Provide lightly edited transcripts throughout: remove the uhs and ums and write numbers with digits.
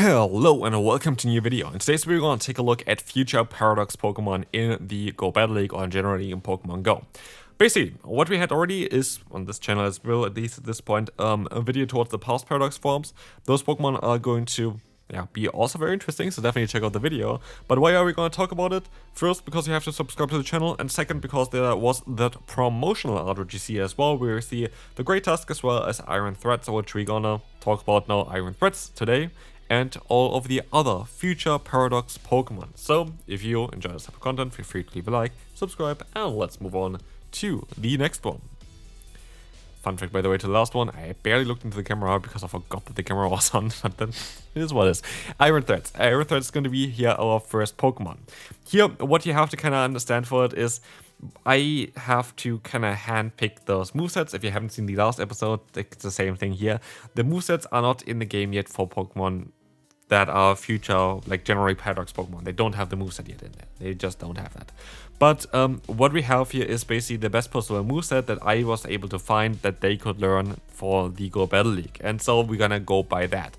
Hello and welcome to a new video. In today's video we're going to take a look at future Paradox Pokemon in the Go Battle League or generally in Pokemon Go. Basically, what we had already is, on this channel as well, at least at this point, a video towards the past Paradox forms. Those Pokemon are going to be also very interesting, so definitely check out the video. But why are we going to talk about it? First, because you have to subscribe to the channel, and second, because there was that promotional RGC as well, where we see the Great Tusk as well as Iron Threads, which we're gonna talk about now, Iron Threads today, and all of the other future Paradox Pokemon. So, if you enjoy this type of content, feel free to leave a like, subscribe, and let's move on to the next one. Fun fact, by the way, to the last one, I barely looked into the camera because I forgot that the camera was on, but then it is what it is. Iron Threads. Iron Threads is going to be here our first Pokemon. Here, what you have to kind of understand for it is, I have to kind of handpick those movesets. If you haven't seen the last episode, it's the same thing here. The movesets are not in the game yet for Pokemon that are future, like generally Paradox Pokemon. They don't have the moveset yet in there. They just don't have that. But what we have here is basically the best possible moveset that I was able to find that they could learn for the Go Battle League. And so we're gonna go by that.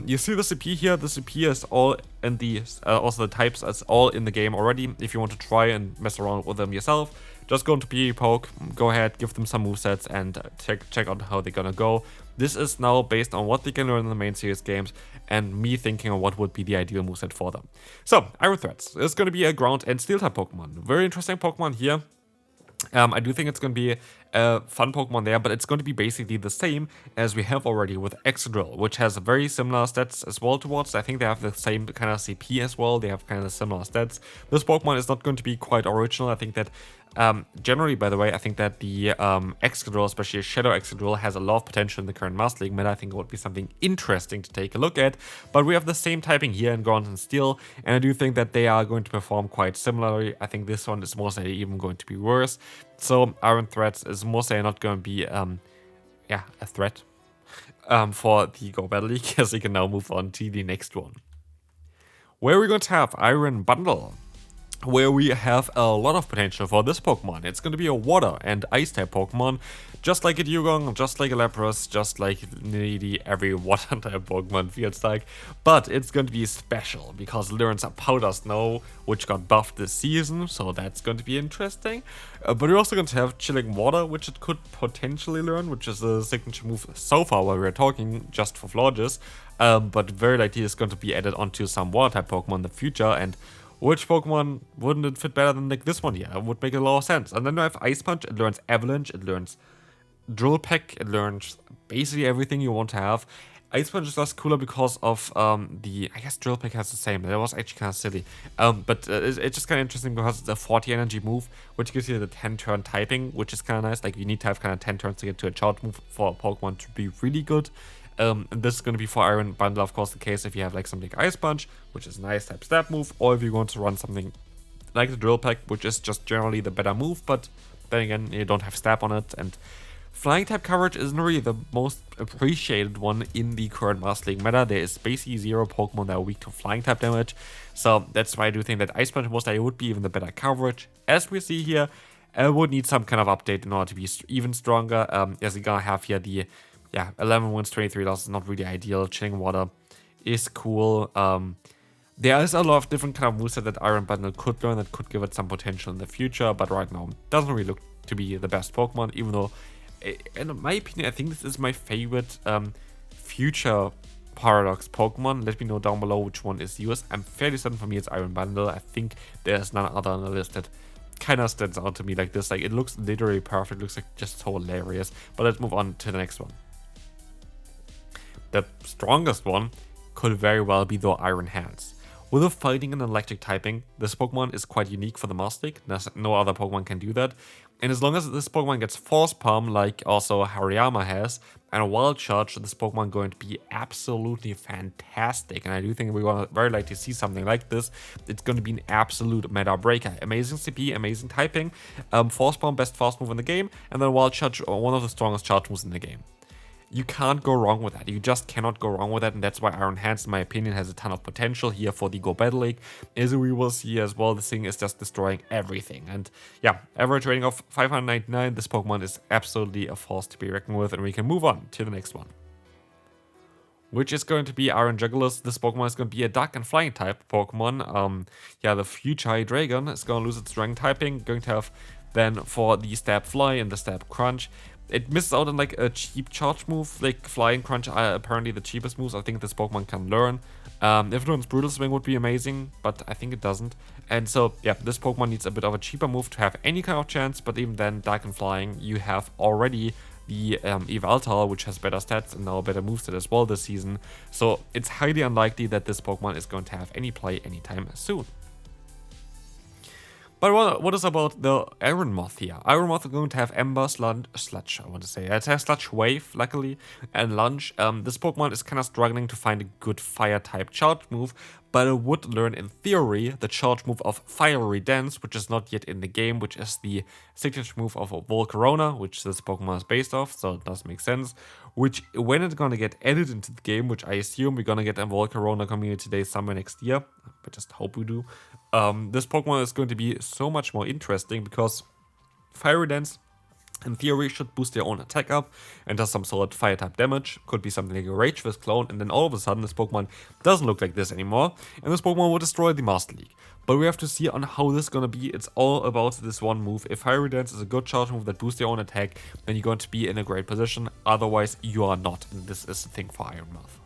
You see the CP here. The CP is all in the, also the types is all in the game already. If you want to try and mess around with them yourself, just go into PvPoke, go ahead, give them some movesets and check out how they're gonna go. This is now based on what they can learn in the main series games and me thinking of what would be the ideal moveset for them. So, Iron Threads is going to be a ground and steel type Pokemon. Very interesting Pokemon here. I do think it's going to be a fun Pokemon there, but it's going to be basically the same as we have already with Excadrill, which has very similar stats as well towards. I think they have the same kind of CP as well. They have kind of similar stats. This Pokemon is not going to be quite original. I think that generally, by the way, I think that the Excadrill, especially Shadow Excadrill, has a lot of potential in the current Master League meta. I think it would be something interesting to take a look at. But we have the same typing here in Ground and Steel, and I do think that they are going to perform quite similarly. I think this one is mostly even going to be worse. So Iron Threads is mostly not going to be a threat for the Go Battle League, as we can now move on to the next one, where we're going to have Iron Bundle, where we have a lot of potential for this Pokemon. It's going to be a water and ice type Pokemon, just like a Dugong, just like a Lapras, just like nearly every water type Pokemon feels like. But it's going to be special because it learns a Powder Snow, which got buffed this season, so that's going to be interesting. But we're also going to have Chilling Water, which it could potentially learn, which is a signature move so far while we're talking, just for Florges. But very likely it's going to be added onto some water type Pokemon in the future, and which Pokemon wouldn't it fit better than like this one here? It would make a lot of sense. And then we have Ice Punch. It learns Avalanche. It learns Drill Peck. It learns basically everything you want to have. Ice Punch is less cooler because of I guess Drill Peck has the same. That was actually kind of silly. But it's just kind of interesting because it's a 40 energy move, which gives you the 10 turn typing, which is kind of nice. Like you need to have kind of 10 turns to get to a charge move for a Pokemon to be really good. And this is going to be for Iron Bundle, of course, the case if you have like something like Ice Punch, which is a nice type stab move, or if you want to run something like the Drill Peck, which is just generally the better move, but then again, you don't have stab on it, and Flying type coverage isn't really the most appreciated one in the current Master League meta. There is basically 0 Pokemon that are weak to Flying type damage, so that's why I do think that Ice Punch most likely would be even the better coverage. As we see here, it would need some kind of update in order to be even stronger, as we're gonna have here the 11 wins, 23 losses, not really ideal. Chilling Water is cool. There is a lot of different kind of moveset that Iron Bundle could learn that could give it some potential in the future, but right now it doesn't really look to be the best Pokemon, even though, in my opinion, I think this is my favorite future Paradox Pokemon. Let me know down below which one is yours. I'm fairly certain for me it's Iron Bundle. I think there's none other on the list that kind of stands out to me like this. Like, it looks literally perfect, looks like just so hilarious. But let's move on to the next one. The strongest one could very well be the Iron Hands. With a fighting and electric typing, this Pokemon is quite unique for the Master League. No other Pokemon can do that. And as long as this Pokemon gets Force Palm, like also Hariyama has, and a Wild Charge, this Pokemon going to be absolutely fantastic. And I do think we're going to very likely see something like this. It's going to be an absolute meta breaker. Amazing CP, amazing typing, Force Palm, best fast move in the game, and then Wild Charge, one of the strongest charge moves in the game. You can't go wrong with that. You just cannot go wrong with that, and that's why Iron Hands, in my opinion, has a ton of potential here for the Go Battle League. As we will see as well, this thing is just destroying everything. And yeah, average rating of 599, this Pokemon is absolutely a force to be reckoned with, and we can move on to the next one. which is going to be Iron Jugglers. This Pokemon is going to be a Dark and Flying type Pokemon. Yeah, the future Dragon is going to lose its Dragon typing. Going to have then for the Stab Fly and the Stab Crunch. It misses out on like a cheap charge move, like Flying Crunch are apparently the cheapest moves I think this Pokemon can learn. If it learns Brutal Swing would be amazing, but I think it doesn't. And so, yeah, this Pokemon needs a bit of a cheaper move to have any kind of chance, but even then, Dark and Flying, you have already the Yveltal, which has better stats and now a better moveset as well this season. So it's highly unlikely that this Pokemon is going to have any play anytime soon. But what is about the Iron Moth here? Iron Moth is going to have Ember, Sludge, I want to say. It has Sludge Wave, luckily, and Lunge. This Pokemon is kind of struggling to find a good Fire-type charge move, but it would learn, in theory, the charge move of Fiery Dance, which is not yet in the game, which is the signature move of Volcarona, which this Pokemon is based off, so it does make sense. Which, when it's gonna get added into the game, which I assume we're gonna get a Volcarona Community Day somewhere next year, I just hope we do, this Pokemon is going to be so much more interesting because Fiery Dance, in theory, should boost their own attack up and does some solid fire type damage. Could be something like a Rage Fist clone, and then all of a sudden this Pokemon doesn't look like this anymore, and this Pokemon will destroy the Master League. But we have to see on how this is gonna be. It's all about this one move. If Fiery Dance is a good charge move that boosts your own attack, then you're going to be in a great position. Otherwise, you are not, and this is the thing for Iron Moth.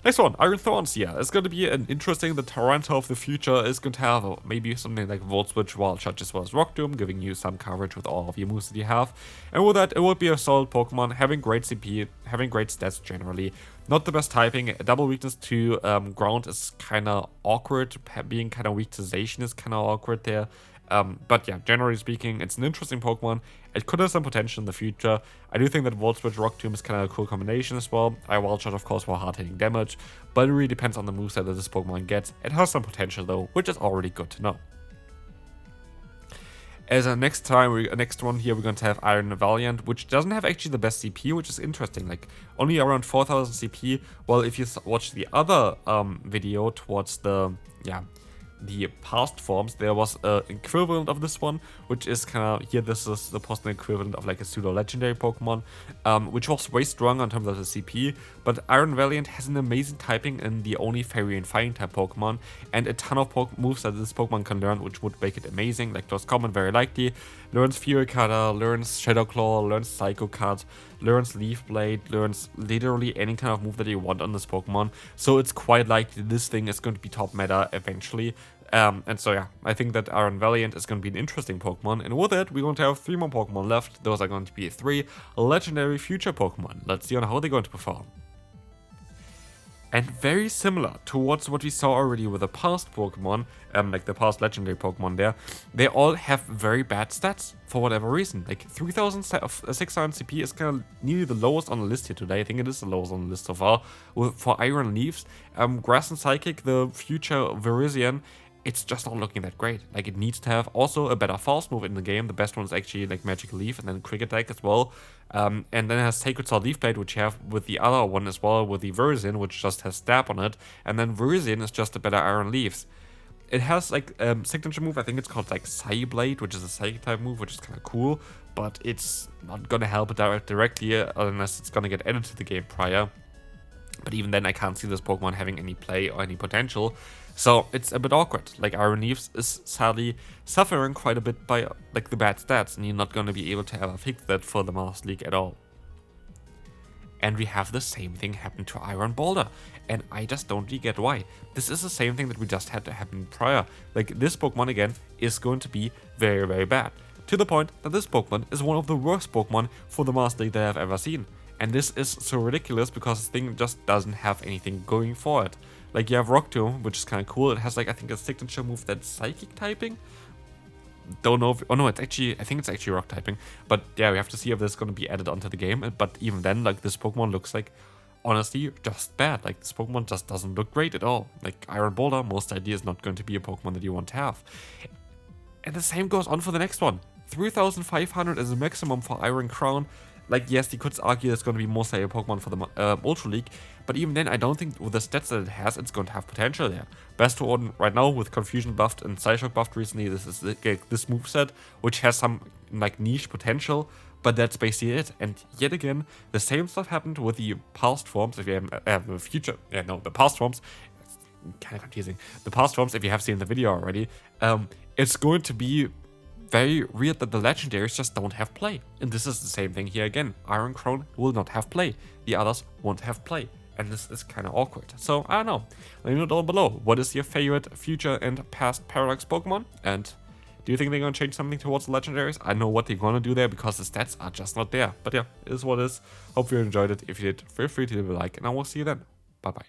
Next one, Iron Thorns here. It's going to be an interesting, the Tyranta of the future is going to have maybe something like Volt Switch, Wild Charge as well as Rock Tomb, giving you some coverage with all of your moves that you have. And with that, it would be a solid Pokemon, having great CP, having great stats generally. Not the best typing. A double weakness to ground is kind of awkward. Being kind of weak to Zacian is kind of awkward there. But yeah, generally speaking, it's an interesting Pokemon. It could have some potential in the future. I do think that Volt Switch Rock Tomb is kind of a cool combination as well. Wild Shot, of course, for hard-hitting damage, but it really depends on the moveset that this Pokemon gets. It has some potential though, which is already good to know. As a next one here, we're going to have Iron Valiant, which doesn't have actually the best CP, which is interesting. Like only around 4000 CP. Well, if you watch the other video towards the past forms, there was an equivalent of this one, which is kind of, here this is the possible equivalent of like a pseudo legendary Pokemon, which was way stronger in terms of the CP, but Iron Valiant has an amazing typing in the only Fairy and Fighting type Pokemon, and a ton of moves that this Pokemon can learn, which would make it amazing, like Close Combat very likely, learns Fury Cutter, learns Shadow Claw, learns Psycho Cut, learns Leaf Blade, learns literally any kind of move that you want on this Pokemon, so it's quite likely this thing is going to be top meta eventually. And so yeah, I think that Iron Valiant is going to be an interesting Pokemon, and with it, we're going to have 3 more Pokemon left. Those are going to be 3 legendary future Pokemon. Let's see on how they're going to perform. And very similar towards what we saw already with the past Pokemon, like the past legendary Pokemon there, they all have very bad stats for whatever reason. Like 3600 CP is kind of nearly the lowest on the list here today. I think it is the lowest on the list so far. For Iron Leaves, Grass and Psychic, the future Virizion, it's just not looking that great. Like, it needs to have also a better false move in the game. The best one is actually like Magic Leaf and then Quick Attack as well. And then it has Sacred Sword Leaf Blade, which you have with the other one as well, with the Virizion, which just has Stab on it. And then Virizion is just a better Iron Leaves. It has like signature move, I think it's called like Psy Blade, which is a Psychic type move, which is kind of cool. But it's not gonna help it directly unless it's gonna get added to the game prior. But even then, I can't see this Pokemon having any play or any potential. So it's a bit awkward. Like, Iron Leaves is sadly suffering quite a bit by like the bad stats, and you're not going to be able to ever fix that for the Master League at all. And we have the same thing happen to Iron Boulder, and I just don't really get why. This is the same thing that we just had to happen prior. Like, this Pokemon again is going to be very, very bad. To the point that this Pokemon is one of the worst Pokemon for the Master League that I've ever seen. And this is so ridiculous because this thing just doesn't have anything going for it. Like, you have Rock Tomb, which is kind of cool. It has, like, I think a signature move that's Psychic typing. Don't know if... Oh, no, it's actually... I think it's actually Rock typing. But, yeah, we have to see if this is going to be added onto the game. But even then, like, this Pokemon looks like, honestly, just bad. Like, this Pokemon just doesn't look great at all. Like, Iron Boulder, most likely, is not going to be a Pokemon that you want to have. And the same goes on for the next one. 3,500 is the maximum for Iron Crown. Like, yes, you could argue it's going to be most likely a Pokemon for the Ultra League, but even then, I don't think with the stats that it has, it's going to have potential there. Best to Odin right now, with Confusion buffed and Psyshock buffed recently, this is this moveset, which has some, like, niche potential, But that's basically it. And yet again, the same stuff happened with the past forms. If you have the future, the past forms. It's kind of confusing. The past forms, if you have seen the video already, it's going to be very weird that the legendaries just don't have play. And this is the same thing here again. Iron Crown will not have play. The others won't have play. And this is kind of awkward. So, I don't know. Let me know down below. What is your favorite future and past Paradox Pokemon? And do you think they're going to change something towards the legendaries? I know what they're going to do there because the stats are just not there. But yeah, it is what it is. Hope you enjoyed it. If you did, feel free to leave a like. And I will see you then. Bye-bye.